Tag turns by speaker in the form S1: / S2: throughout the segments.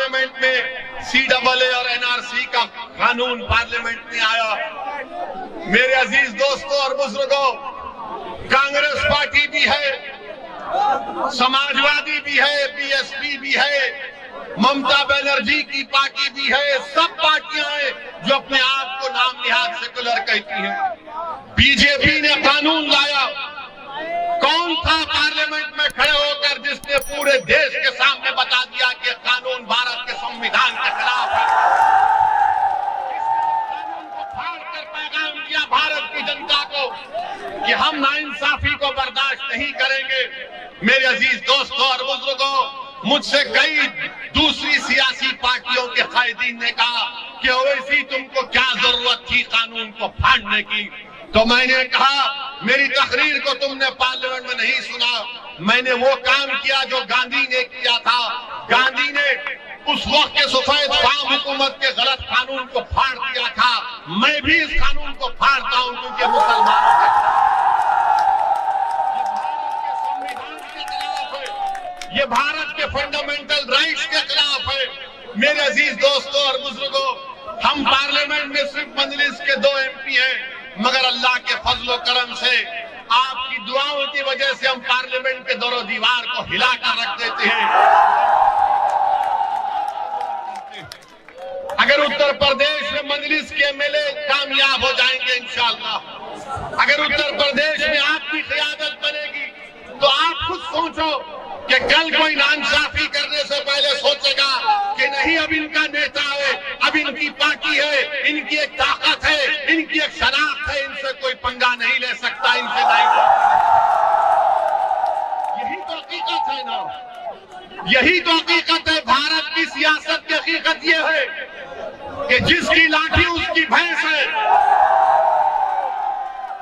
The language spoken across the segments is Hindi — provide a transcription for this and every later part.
S1: पार्लियामेंट में CAA और NRC का कानून पार्लियामेंट में आया। मेरे अजीज दोस्तों और बुजुर्गों, कांग्रेस पार्टी भी है, समाजवादी भी है, BSP भी है, ममता बनर्जी की पार्टी भी है, सब पार्टियां हैं जो अपने आप को नाम निहाद सेकुलर कहती हैं। बीजेपी ने कानून लाया। कौन था पार्लियामेंट में खड़े होकर जिसने पूरे देश के सामने बता दिया कि कानून भारत के संविधान के खिलाफ है? कानून को फाड़कर पैगाम दिया भारत की जनता को कि हम नाइंसाफी को बर्दाश्त नहीं करेंगे। मेरे अजीज दोस्तों और बुजुर्गों, मुझसे कई दूसरी सियासी पार्टियों के कायदीन ने कहा कि ओवैसी तुमको क्या जरूरत थी कानून को फाड़ने की। तो मैंने कहा, मेरी तकरीर को तुमने पार्लियामेंट में नहीं सुना। मैंने वो काम किया जो गांधी ने किया था। गांधी ने उस वक्त के सफेद फार्म हुकूमत के गलत कानून को फाड़ दिया था। मैं भी इस कानून को फाड़ता हूं क्योंकि मुसलमानों के संविधान के खिलाफ है, ये भारत के फंडामेंटल राइट्स के खिलाफ है। मेरे अजीज दोस्तों और बुजुर्गों, हम पार्लियामेंट में सिर्फ मजलिस के 2 MP हैं, मगर अल्लाह के फजलो करम से आपकी दुआओं की वजह से हम पार्लियामेंट के दरो दीवार को हिलाकर रख देते हैं। अगर उत्तर प्रदेश में मजलिस के MLA कामयाब हो जाएंगे इंशाअल्लाह, अगर उत्तर प्रदेश में आपकी क़ियादत बनेगी, तो आप खुद सोचो कि कल कोई नाइंसाफी करने से पहले सोचेगा कि नहीं, अब इनका नेता है, अब इनकी पार्टी है, इनकी एक ताकत है, इनकी एक शनाख्त है, इनसे कोई पंगा नहीं ले सकता, इनसे नहीं। यही तो हकीकत है ना, यही तो हकीकत है। भारत की सियासत की हकीकत यह है कि जिसकी लाठी उसकी भैंस है।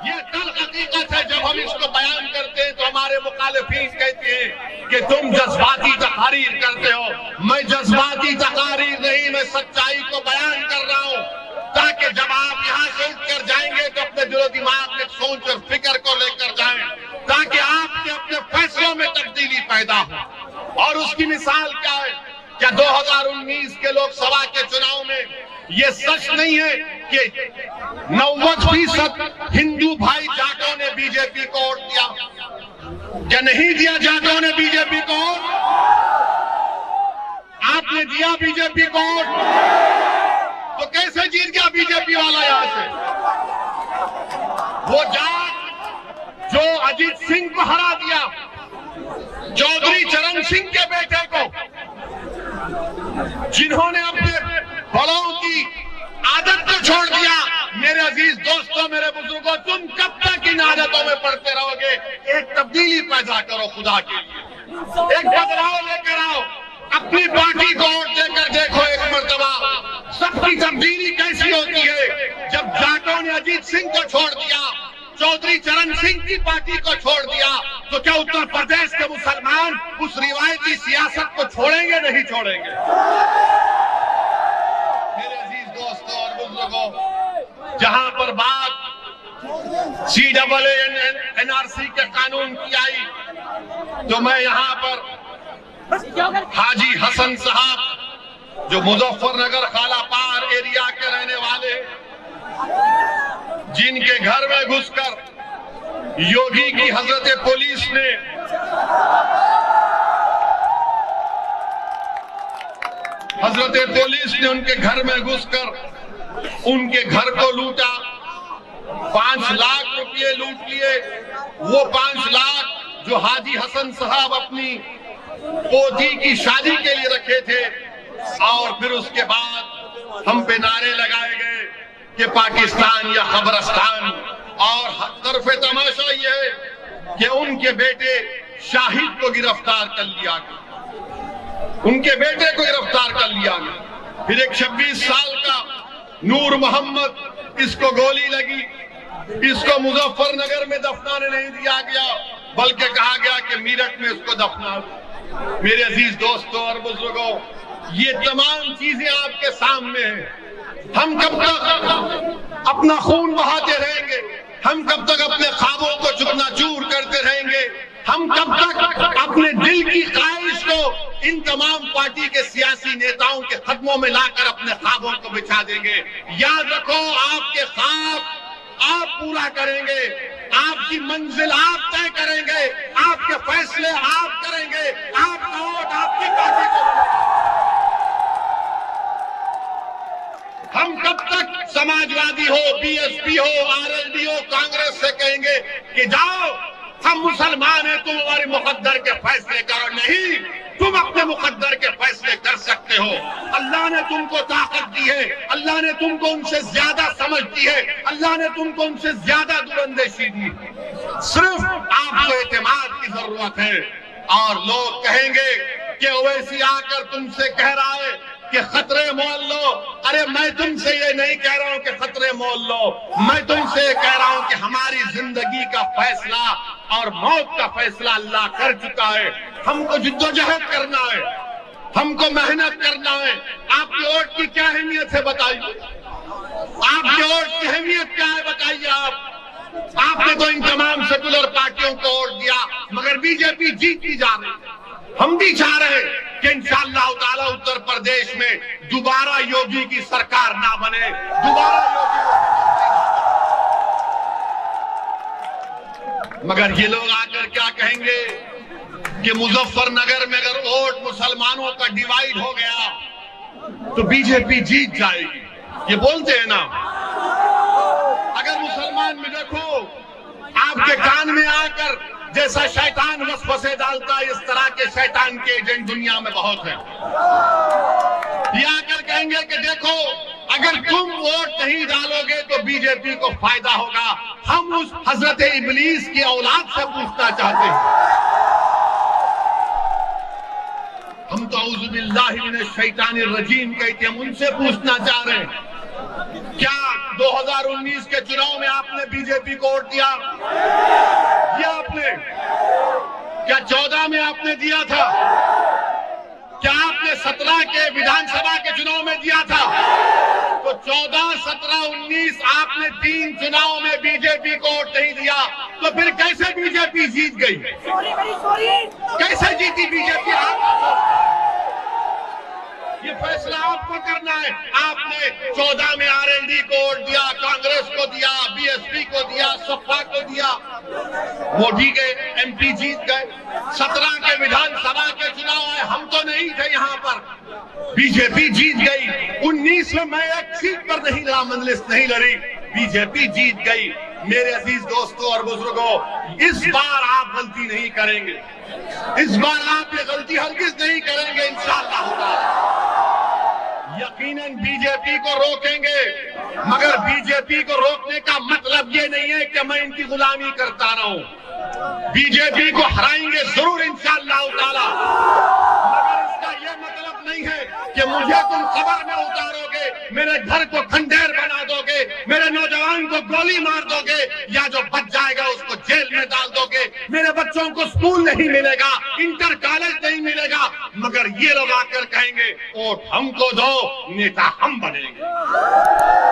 S1: ये कल हकीकत है। जब हम इसको बयान करते हैं तो हमारे मुखालिफिन कहते हैं कि तुम जज्बाती तकारीर करते हो। मैं जज्बाती तकारीर नहीं, मैं सच्चाई को बयान कर रहा हूं, ताकि जब आप यहां से उठकर जाएंगे तो अपने दिलो दिमाग में सोच और फिक्र को लेकर जाएं, ताकि आपके अपने फैसलों में तब्दीली पैदा हो। और उसकी मिसाल क्या है? क्या 2019 के लोकसभा के चुनाव में ये सच नहीं है कि 90% हिंदू भाई जाटों ने बीजेपी को वोट दिया? क्या नहीं दिया जाटों ने बीजेपी को वोट? आपने दिया बीजेपी को वोट, तो कैसे जीत गया बीजेपी वाला यहां से? वो जाट जो अजीत सिंह को हरा दिया, चौधरी चरण सिंह के बेटे को, जिन्होंने अपने बड़ों की आदत को छोड़ दिया। मेरे अजीज दोस्तों, मेरे बुजुर्गों, तुम कब तक इन आदतों में पड़ते रहोगे? एक तब्दीली पैदा करो खुदा के लिए, एक बदलाव लेकर आओ। अपनी पार्टी को वोट देकर देखो एक मर्तबा सबकी तब्दीली कैसी होती है। जब जाटों ने अजीत सिंह को छोड़ दिया, चौधरी चरण सिंह की पार्टी को छोड़ दिया, तो क्या उत्तर प्रदेश के मुसलमान उस रिवायती सियासत को छोड़ेंगे? नहीं छोड़ेंगे। मेरे अजीज दोस्तों और बुजुर्गों, जहां पर बात CAA NRC के कानून की आई, तो मैं यहां पर हाजी हसन साहब, जो मुजफ्फरनगर खालापार एरिया के रहने वाले, जिनके घर में घुसकर योगी की हजरत पुलिस ने उनके घर में घुसकर उनके घर को लूटा, 5 लाख रुपए लूट लिए। वो 5 लाख जो हाजी हसन साहब अपनी पोती की शादी के लिए रखे थे, और फिर उसके बाद हम पे नारे लगाए गए कि पाकिस्तान या खबरस्तान। और तरफे तमाशा ये है कि उनके बेटे शाहिद को गिरफ्तार कर लिया गया, उनके बेटे को गिरफ्तार कर लिया गया। फिर एक 26 साल का नूर मोहम्मद, इसको गोली लगी, इसको मुजफ्फरनगर में दफनाने नहीं दिया गया, बल्कि कहा गया कि मीरठ में इसको दफना। मेरे अजीज दोस्तों और बुजुर्गों, ये तमाम चीजें आपके सामने हैं। हम कब तक अपना खून बहाते रहेंगे? हम कब तक अपने ख्वाबों को चूरना चूर करते रहेंगे? हम कब तक अपने दिल की ख्वाहिश को इन तमाम पार्टी के सियासी नेताओं के कदमों में लाकर अपने ख्वाबों को बिछा देंगे? याद रखो, आपके ख्वाब आप पूरा करेंगे, आपकी मंजिल आप तय करेंगे, आपके फैसले आप करेंगे, आपका वोट आपकी पार्टी को। हम कब तक समाजवादी हो, बीएसपी हो, आरएलडी हो, कांग्रेस से कहेंगे कि जाओ हम मुसलमान हैं, तुम हमारे मुकद्दर के फैसले करो? नहीं, तुम अपने मुकद्दर के फैसले कर सकते हो। अल्लाह ने तुमको ताकत दी है, अल्लाह ने तुमको उनसे ज्यादा समझ दी है, अल्लाह ने तुमको उनसे ज्यादा दूरंदेशी दी। सिर्फ आपको एतमाद की जरूरत है। और लोग कहेंगे कि ओवैसी आकर तुमसे कह रहा है कि खतरे मोल लो। अरे मैं तुमसे ये नहीं कह रहा हूं कि खतरे मोल लो, मैं तुमसे कह रहा हूं कि हमारी जिंदगी का फैसला और मौत का फैसला अल्लाह कर चुका है। हमको जिद्दोजहद करना है, हमको मेहनत करना है। आपकी वोट की क्या अहमियत है बताइए, आपके वोट की अहमियत क्या है बताइए। आपने तो इन तमाम सेकुलर पार्टियों को वोट दिया, मगर बीजेपी जीतती जा रही है। हम भी चाह रहे हैं कि इंशाअल्लाह ताला उत्तर प्रदेश में दोबारा योगी की सरकार ना बने, दोबारा योगी। मगर ये लोग आकर क्या कहेंगे कि मुजफ्फरनगर में अगर वोट मुसलमानों का डिवाइड हो गया तो बीजेपी जीत जाएगी। ये बोलते हैं ना। अगर मुसलमान में देखो, आपके कान में आकर जैसा शैतान वसवसे डालता है, इस तरह के शैतान के एजेंट दुनिया में बहुत हैं। ये आकर कहेंगे कि देखो, अगर तुम वोट नहीं डालोगे तो बीजेपी को फायदा होगा। हम उस हजरत इब्लीस की औलाद से पूछना चाहते हैं। हम तो औज़ु बिल्लाहि मिनश शैतानिर रजीम कहते हैं, हम उनसे पूछना चाह रहे हैं, क्या 2019 के चुनाव में आपने बीजेपी को वोट दिया? आपने क्या 14 में आपने दिया था? क्या आपने 17 के विधानसभा के चुनाव में दिया था? तो 14, 17, 19 आपने 3 चुनाव में बीजेपी को वोट नहीं दिया, तो फिर कैसे बीजेपी जीत गई? कैसे जीती बीजेपी? ये फैसला आपको करना है। आपने 14 में आरएलडी को वोट दिया, कांग्रेस को दिया, बीएसपी को दिया, सपा को दिया, मोदी के एमपी जीत गए। 17 के विधानसभा के चुनाव आए, हम तो नहीं थे यहाँ पर, बीजेपी जीत गई। 19 में मैं एक सीट पर नहीं लड़ा, मंजलिस नहीं लड़ी, बीजेपी जीत गई। मेरे अजीज दोस्तों और बुजुर्गों, इस बार आप गलती नहीं करेंगे, इस बार आप ये गलती हरगिज नहीं करेंगे इंशाअल्लाह। यकीनन बीजेपी को रोकेंगे, मगर बीजेपी को रोकने का मतलब ये नहीं है कि मैं इनकी गुलामी करता रहूं। बीजेपी को हराएंगे जरूर इंशाअल्लाह ताला, मगर इसका ये मतलब नहीं है कि मुझे तुम खबर में उतारोगे, मेरे घर को खंडेर बना दोगे, मेरे नौजवान को गोली मार दोगे, या जो बच जाएगा उसको जेल में डाल दोगे, मेरे बच्चों को स्कूल नहीं मिलेगा, इंटर कॉलेज नहीं मिलेगा। मगर ये लोग आकर कहेंगे वोट हमको दो, नेता हम बनेंगे।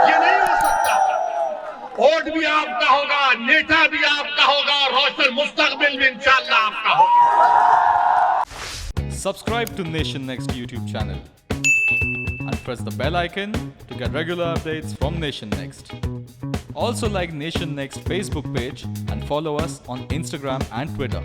S1: ये नहीं हो सकता। वोट भी आपका होगा, नेता भी आपका होगा, रोशन मुस्तकबिल भी इंशाअल्लाह आपका होगा।
S2: Subscribe to Nation Next YouTube channel and press the bell icon to get regular updates from Nation Next. Also like Nation Next Facebook page and follow us on Instagram and Twitter.